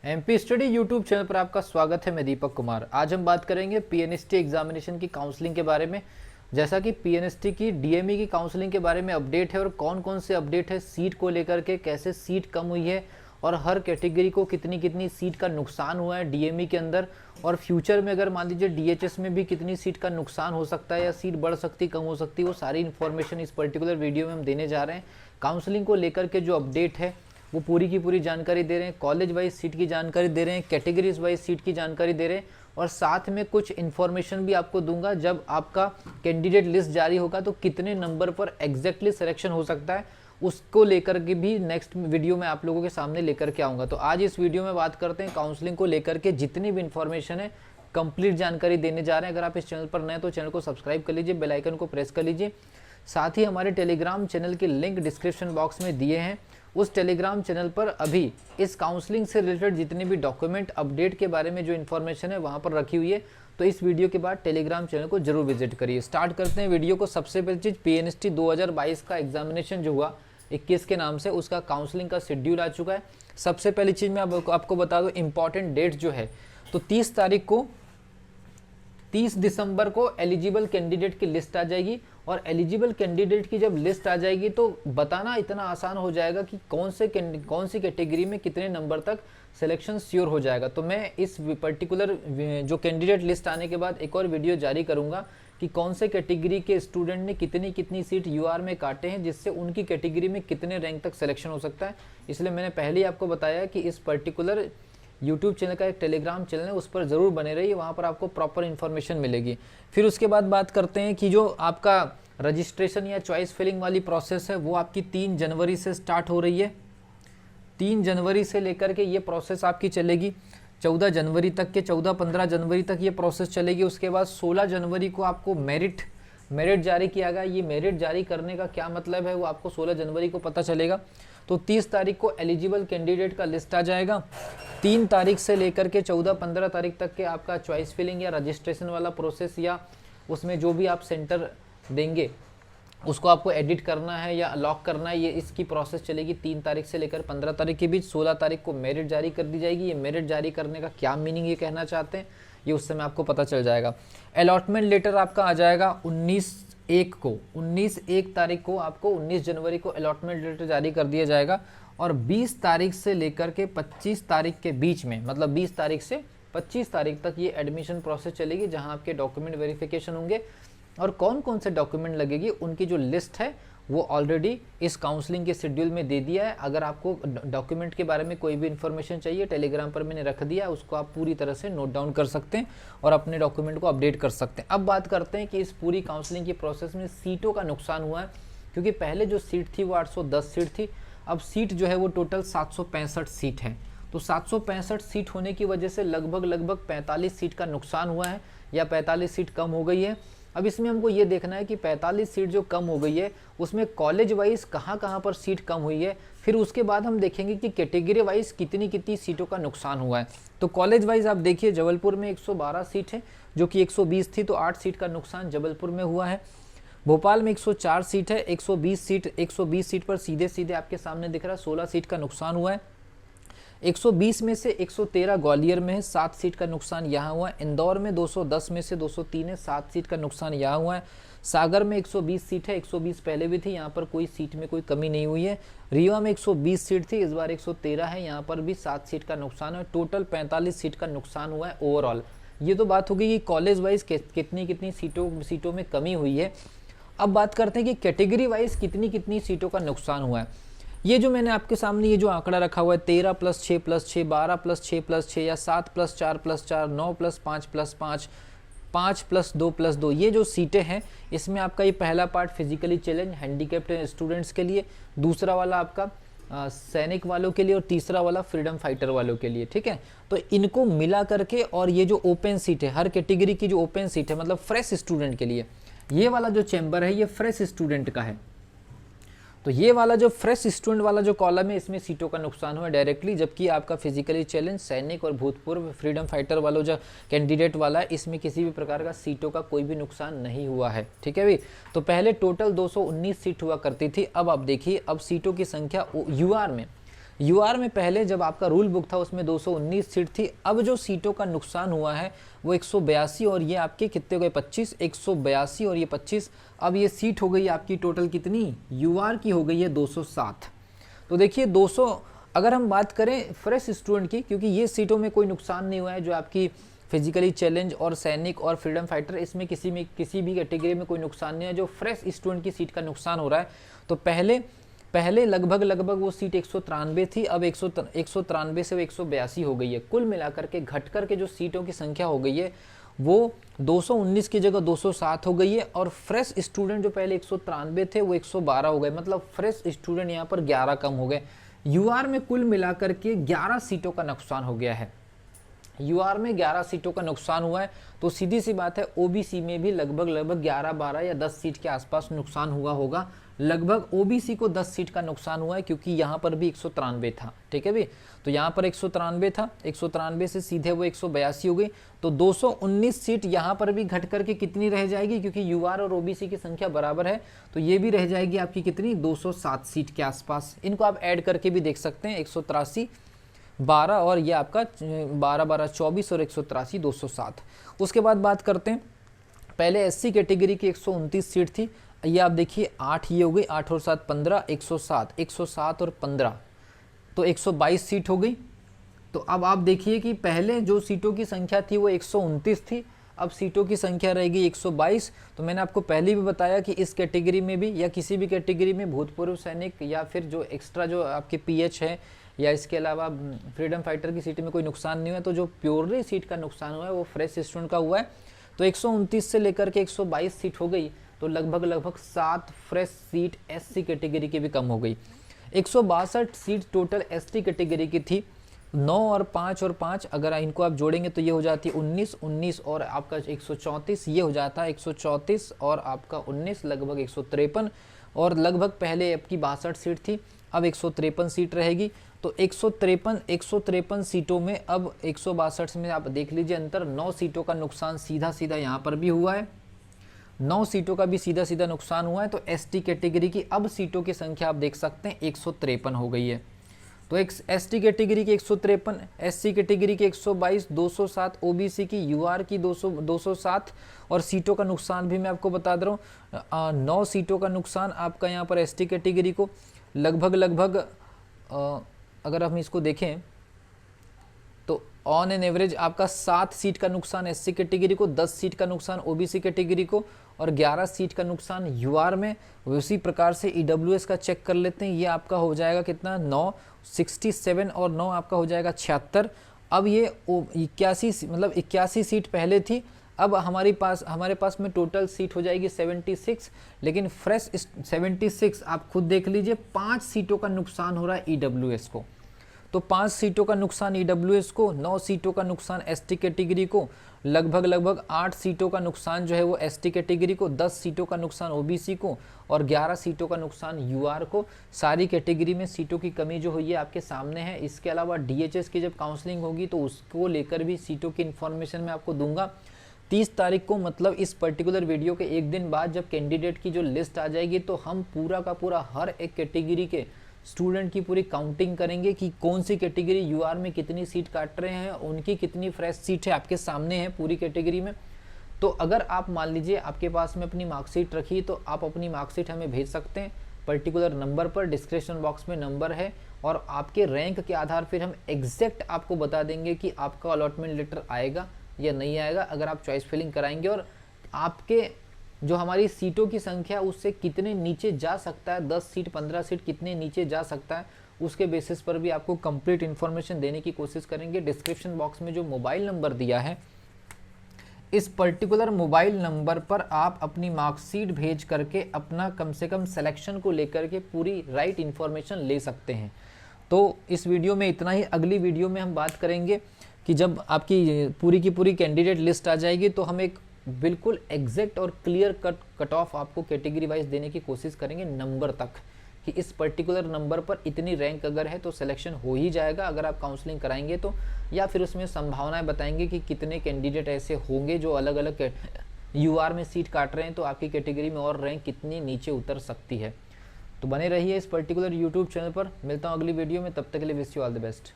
MP study YouTube channel पर आपका स्वागत है। मैं दीपक कुमार। आज हम बात करेंगे पीएनएसटी एग्जामिनेशन की काउंसलिंग के बारे में। जैसा कि पीएनएसटी की डीएमई की काउंसलिंग के बारे में अपडेट है और कौन कौन से अपडेट है सीट को लेकर के, कैसे सीट कम हुई है और हर कैटेगरी को कितनी कितनी सीट का नुकसान हुआ है डीएमई के अंदर, और फ्यूचर में अगर मान लीजिए डीएचएस में भी कितनी सीट का नुकसान हो सकता है या सीट बढ़ सकती कम हो सकती है, वो सारी इन्फॉर्मेशन इस पर्टिकुलर वीडियो में हम देने जा रहे हैं। काउंसलिंग को लेकर के जो अपडेट है वो पूरी की पूरी जानकारी दे रहे हैं, कॉलेज वाइज सीट की जानकारी दे रहे हैं, कैटेगरीज वाइज सीट की जानकारी दे रहे हैं, और साथ में कुछ इन्फॉर्मेशन भी आपको दूंगा जब आपका कैंडिडेट लिस्ट जारी होगा तो कितने नंबर पर एग्जैक्टली सिलेक्शन हो सकता है, उसको लेकर के भी नेक्स्ट वीडियो में आप लोगों के सामने लेकर के आऊँगा। तो आज इस वीडियो में बात करते हैं काउंसलिंग को लेकर के जितनी भी इन्फॉर्मेशन है कंप्लीट जानकारी देने जा रहे हैं। अगर आप इस चैनल पर नए तो चैनल को सब्सक्राइब कर लीजिए, बेल आइकन को प्रेस कर लीजिए। साथ ही हमारे टेलीग्राम चैनल के लिंक डिस्क्रिप्शन बॉक्स में दिए हैं, उस टेलीग्राम चैनल पर अभी इस काउंसलिंग से रिलेटेड जितने भी डॉक्यूमेंट अपडेट के बारे में जो इन्फॉर्मेशन है वहाँ पर रखी हुई है। तो इस वीडियो के बाद टेलीग्राम चैनल को जरूर विजिट करिए। स्टार्ट करते हैं वीडियो को। सबसे पहली चीज़, पीएनएसटी 2022 का एग्जामिनेशन जो हुआ 21 के नाम से, उसका काउंसलिंग का शेड्यूल आ चुका है। सबसे पहली चीज़ मैं आपको बता दूँ, इंपॉर्टेंट डेट जो है तो 30 दिसंबर को एलिजिबल कैंडिडेट की लिस्ट आ जाएगी, और एलिजिबल कैंडिडेट की जब लिस्ट आ जाएगी तो बताना इतना आसान हो जाएगा कि कौन सी कैटेगरी में कितने नंबर तक सिलेक्शन श्योर हो जाएगा। तो मैं इस पर्टिकुलर जो कैंडिडेट लिस्ट आने के बाद एक और वीडियो जारी करूंगा कि कौन से कैटेगरी के स्टूडेंट ने कितनी कितनी सीट यूआर में काटे हैं, जिससे उनकी कैटेगरी में कितने रैंक तक सिलेक्शन हो सकता है। इसलिए मैंने पहले ही आपको बताया कि इस पर्टिकुलर यूट्यूब चैनल का एक टेलीग्राम चैनल है, उस पर ज़रूर बने रहिए, वहाँ पर आपको प्रॉपर इन्फॉर्मेशन मिलेगी। फिर उसके बाद बात करते हैं कि जो आपका रजिस्ट्रेशन या चॉइस फिलिंग वाली प्रोसेस है वो आपकी 3 जनवरी से स्टार्ट हो रही है। 3 जनवरी से लेकर के ये प्रोसेस आपकी चलेगी 14 जनवरी तक के, 14-15 जनवरी तक ये प्रोसेस चलेगी। उसके बाद 16 जनवरी को आपको मेरिट जारी किया गया। ये मेरिट जारी करने का क्या मतलब है वो आपको 16 जनवरी को पता चलेगा। तो 30 तारीख को एलिजिबल कैंडिडेट का लिस्ट आ जाएगा। 3 तारीख से लेकर के 14-15 तारीख तक के आपका चॉइस फिलिंग या रजिस्ट्रेशन वाला प्रोसेस, या उसमें जो भी आप सेंटर देंगे उसको आपको एडिट करना है या लॉक करना है, ये इसकी प्रोसेस चलेगी 3 तारीख से लेकर 15 तारीख के बीच। 16 तारीख को मेरिट जारी कर दी जाएगी। ये मेरिट जारी करने का क्या मीनिंग ये कहना चाहते हैं ये उस समय आपको पता चल जाएगा। अलॉटमेंट लेटर आपका आ जाएगा 19 तारीख को आपको 19 जनवरी को अलॉटमेंट लेटर जारी कर दिया जाएगा, और 20 तारीख से लेकर के 25 तारीख के बीच में, मतलब 20 तारीख से 25 तारीख तक ये एडमिशन प्रोसेस चलेगी, जहां आपके डॉक्यूमेंट वेरिफिकेशन होंगे। और कौन कौन से डॉक्यूमेंट लगेगी उनकी जो लिस्ट है वो ऑलरेडी इस काउंसलिंग के शेड्यूल में दे दिया है। अगर आपको डॉक्यूमेंट के बारे में कोई भी इन्फॉर्मेशन चाहिए, टेलीग्राम पर मैंने रख दिया है, उसको आप पूरी तरह से नोट डाउन कर सकते हैं और अपने डॉक्यूमेंट को अपडेट कर सकते हैं। अब बात करते हैं कि इस पूरी काउंसलिंग की प्रोसेस में सीटों का नुकसान हुआ है, क्योंकि पहले जो सीट थी वो 810 सीट थी। अब सीट जो है वो टोटल 765 सीट है। तो 765 सीट होने की वजह से लगभग 45 सीट का नुकसान हुआ है, या 45 सीट कम हो गई है। अब इसमें हमको ये देखना है कि 45 सीट जो कम हो गई है उसमें कॉलेज वाइज कहाँ पर सीट कम हुई है। फिर उसके बाद हम देखेंगे कि कैटेगरी वाइज कितनी कितनी सीटों का नुकसान हुआ है। तो कॉलेज वाइज आप देखिए, जबलपुर में 112 सीट है जो कि 120 थी, तो 8 सीट का नुकसान जबलपुर में हुआ है। भोपाल में 104 सीट है, 120 सीट पर सीधे आपके सामने दिख रहा है 16 सीट का नुकसान हुआ है। 120 में से 113 ग्वालियर में है, 7 सीट का नुकसान यहाँ हुआ है। इंदौर में 210 में से 203 है, 7 सीट का नुकसान यहाँ हुआ है। सागर में 120 सीट है, 120 पहले भी थी, यहाँ पर कोई सीट में कोई कमी नहीं हुई है। रीवा में 120 सीट थी, इस बार 113 है, यहाँ पर भी 7 सीट का नुकसान है। टोटल 45 सीट का नुकसान हुआ है ओवरऑल। ये तो बात होगी कि कॉलेज वाइज कितनी सीटों में कमी हुई है। अब बात करते हैं कि कैटेगरी वाइज कितनी सीटों का नुकसान हुआ है। ये जो मैंने आपके सामने ये जो आंकड़ा रखा हुआ है 13 + 6 + 6, 12 + 6 + 6, या 7 + 4 + 4, 9 + 5 + 5, 5 + 2 + 2, ये जो सीटें हैं इसमें आपका ये पहला part physically challenge handicapped students के लिए, दूसरा वाला आपका सैनिक वालों के लिए, और तीसरा वाला फ्रीडम फाइटर वालों के लिए। ठीक है, तो इनको मिला करके, और ये जो ओपन सीट है हर कैटेगरी की जो ओपन सीट है मतलब फ्रेश स्टूडेंट के लिए, ये वाला जो चैम्बर है ये फ्रेश स्टूडेंट का है। तो ये वाला जो फ्रेश स्टूडेंट वाला जो कॉलम है इसमें सीटों का नुकसान हुआ डायरेक्टली, जबकि आपका फिजिकली चैलेंज सैनिक और भूतपूर्व फ्रीडम फाइटर वाला जो कैंडिडेट वाला है इसमें किसी भी प्रकार का सीटों का कोई भी नुकसान नहीं हुआ है। ठीक है भाई, तो पहले टोटल 219 सीट हुआ करती थी। अब आप देखिए, अब सीटों की संख्या यूआर में यूआर में पहले जब आपका रूल बुक था उसमें 219 सीट थी, अब जो सीटों का नुकसान हुआ है वो 182 और ये आपके कितने हो गए 25, 182 और ये 25। अब ये सीट हो गई आपकी टोटल कितनी, यूआर की हो गई है 207। तो देखिए 200, अगर हम बात करें फ्रेश स्टूडेंट की, क्योंकि ये सीटों में कोई नुकसान नहीं हुआ है, जो आपकी फिजिकली चैलेंज और सैनिक और फ्रीडम फाइटर, इसमें किसी भी कैटेगरी में कोई नुकसान नहीं है। जो फ्रेश स्टूडेंट की सीट का नुकसान हो रहा है, तो पहले लगभग वो सीट 193 थी, अब 193 से वो 182 हो गई है। कुल मिलाकर के घट कर के जो सीटों की संख्या हो गई है वो 219 की जगह 207 हो गई है, और फ्रेश स्टूडेंट जो पहले 193 थे वो 112 हो गए, मतलब फ्रेश स्टूडेंट यहाँ पर 11 कम हो गए। यूआर में कुल मिलाकर के 11 सीटों का नुकसान हो गया है। यूआर में 11 सीटों का नुकसान हुआ है, तो सीधी सी बात है ओबीसी में भी लगभग 11, 12 या 10 सीट के आसपास नुकसान हुआ होगा। लगभग ओबीसी को 10 सीट का नुकसान हुआ है, क्योंकि यहाँ पर भी 193 था, ठीक है भी। तो यहाँ पर 193 था, 193 से सीधे वो 182 हो गई, तो 219 सीट यहाँ पर भी घट करके कितनी रह जाएगी, क्योंकि यूआर और ओबीसी की संख्या बराबर है, तो ये भी रह जाएगी आपकी कितनी, 207 सीट के आसपास। इनको आप ऐड करके भी देख सकते हैं, 183, 12 और ये आपका 12, 12, 24 और 183, 207। उसके बाद बात करते हैं, पहले एससी कैटेगरी की 129 सीट थी, ये आप देखिए 8 ये हो गई, 8 और 7 15, 107 और 15, तो 122 सीट हो गई। तो अब आप देखिए कि पहले जो सीटों की संख्या थी वो 129 थी, अब सीटों की संख्या रहेगी 122। तो मैंने आपको पहले भी बताया कि इस कैटेगरी में भी या किसी भी कैटेगरी में भूतपूर्व सैनिक या फिर जो एक्स्ट्रा जो आपके पीएच है या इसके अलावा फ्रीडम फाइटर की सीट में कोई नुकसान नहीं हुआ, तो जो प्योरली सीट का नुकसान हुआ है वो फ्रेश स्टूडेंट का हुआ है। तो 129 से लेकर के 122 सीट हो गई, तो लगभग 7 फ्रेश सीट एससी कैटेगरी की भी कम हो गई। 162 सीट टोटल एसटी कैटेगरी की थी, 9 और 5 और 5 अगर इनको आप जोड़ेंगे तो ये हो जाती है 19, 19 और आपका 134, ये हो जाता है 134 और आपका 19 लगभग 153, और लगभग पहले आपकी 62 सीट थी, अब 153 सीट रहेगी। तो 153 सीटों में अब 162 में आप देख लीजिए अंतर, 9 सीटों का नुकसान सीधा यहाँ पर भी हुआ है, 9 सीटों का भी सीधा नुकसान हुआ है। तो एसटी कैटेगरी की अब सीटों की संख्या आप देख सकते हैं 153 हो गई है। तो एक एसटी कैटेगरी की 153, एससी कैटेगरी की 122, 207 ओबीसी की, यूआर की 207, और सीटों का नुकसान भी मैं आपको बता दे रहा हूँ, 9 सीटों का नुकसान आपका यहाँ पर एसटी कैटेगरी को, लगभग अगर हम इसको देखें तो ऑन एन एवरेज आपका 7 सीट का नुकसान एससी कैटेगरी को, 10 सीट का नुकसान ओबीसी कैटेगरी को, और 11 सीट का नुकसान यूआर में। उसी प्रकार से ईडब्ल्यूएस का चेक कर लेते हैं, ये आपका हो जाएगा कितना, 9, 67 और 9 आपका हो जाएगा 76। अब ये 81 मतलब 81 सीट पहले थी, अब हमारे पास में टोटल सीट हो जाएगी 76, लेकिन फ्रेश 76 आप खुद देख लीजिए, 5 सीटों का नुकसान हो रहा है ईडब्ल्यूएस को। तो 5 सीटों का नुकसान ईडब्ल्यूएस को, 9 सीटों का नुकसान एसटी कैटेगरी को, लगभग 8 सीटों का नुकसान जो है वो एसटी कैटेगरी को, 10 सीटों का नुकसान ओबीसी को, और 11 सीटों का नुकसान यूआर को। सारी कैटेगरी में सीटों की कमी जो हुई है आपके सामने है। इसके अलावा डीएचएस की जब काउंसलिंग होगी तो उसको लेकर भी सीटों की इन्फॉर्मेशन मैं आपको दूंगा 30 तारीख को, मतलब इस पर्टिकुलर वीडियो के एक दिन बाद जब कैंडिडेट की जो लिस्ट आ जाएगी तो हम पूरा का पूरा हर एक कैटेगरी के स्टूडेंट की पूरी काउंटिंग करेंगे कि कौन सी कैटेगरी यूआर में कितनी सीट काट रहे हैं, उनकी कितनी फ्रेश सीट है आपके सामने है पूरी कैटेगरी में। तो अगर आप मान लीजिए आपके पास में अपनी मार्कशीट रखी तो आप अपनी मार्कशीट हमें भेज सकते हैं पर्टिकुलर नंबर पर, डिस्क्रिप्शन बॉक्स में नंबर है, और आपके रैंक के आधार पर हम एग्जैक्ट आपको बता देंगे कि आपका अलॉटमेंट लेटर आएगा या नहीं आएगा अगर आप चॉइस फिलिंग कराएंगे, और आपके जो हमारी सीटों की संख्या उससे कितने नीचे जा सकता है, 10 सीट 15 सीट कितने नीचे जा सकता है, उसके बेसिस पर भी आपको कंप्लीट इन्फॉर्मेशन देने की कोशिश करेंगे। डिस्क्रिप्शन बॉक्स में जो मोबाइल नंबर दिया है, इस पर्टिकुलर मोबाइल नंबर पर आप अपनी मार्कशीट भेज करके अपना कम से कम सिलेक्शन को लेकर के पूरी राइट इन्फॉर्मेशन ले सकते हैं। तो इस वीडियो में इतना ही। अगली वीडियो में हम बात करेंगे कि जब आपकी पूरी की पूरी कैंडिडेट लिस्ट आ जाएगी तो हम एक बिल्कुल एग्जैक्ट और क्लियर कट ऑफ आपको कैटेगरी वाइज देने की कोशिश करेंगे नंबर तक, कि इस पर्टिकुलर नंबर पर इतनी रैंक अगर है तो सिलेक्शन हो ही जाएगा अगर आप काउंसलिंग कराएंगे तो, या फिर उसमें संभावनाएं बताएंगे कि कितने कैंडिडेट ऐसे होंगे जो अलग अलग यूआर में सीट काट रहे हैं तो आपकी कैटेगरी में और रैंक कितनी नीचे उतर सकती है। तो बने रहिए इस पर्टिकुलर यूट्यूब चैनल पर। मिलता हूँ अगली वीडियो में, तब तक के लिए wish you all the best.